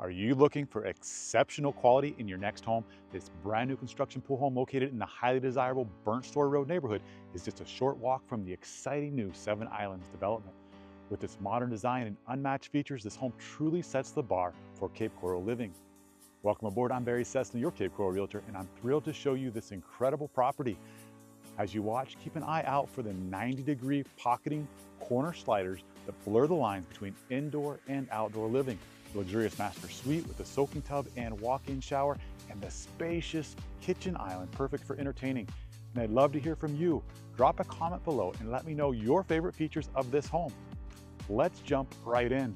Are you looking for exceptional quality in your next home? This brand new construction pool home located in the highly desirable Burnt Store Road neighborhood is just a short walk from the exciting new Seven Islands development. With its modern design and unmatched features, this home truly sets the bar for Cape Coral living. Welcome aboard. I'm Barry Cessna, your Cape Coral realtor, and I'm thrilled to show you this incredible property. As you watch, keep an eye out for the 90-degree pocketing corner sliders that blur the lines between indoor and outdoor living. The luxurious master suite with a soaking tub and walk-in shower, and the spacious kitchen island perfect for entertaining. And I'd love to hear from you. Drop a comment below and let me know your favorite features of this home. Let's jump right in.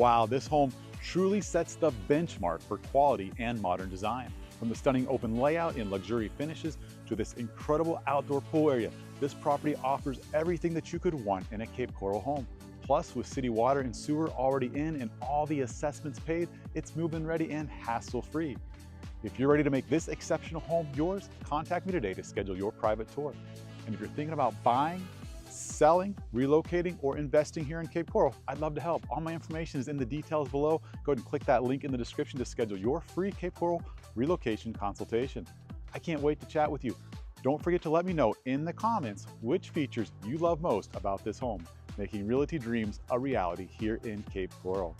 Wow, this home truly sets the benchmark for quality and modern design. From the stunning open layout and luxury finishes to this incredible outdoor pool area, this property offers everything that you could want in a Cape Coral home. Plus, with city water and sewer already in and all the assessments paid, it's move-in ready and hassle-free. If you're ready to make this exceptional home yours, contact me today to schedule your private tour. And if you're thinking about buying, selling, relocating, or investing here in Cape Coral, I'd love to help. All my information is in the details below. Go ahead and click that link in the description to schedule your free Cape Coral relocation consultation. I can't wait to chat with you. Don't forget to let me know in the comments which features you love most about this home, making realty dreams a reality here in Cape Coral.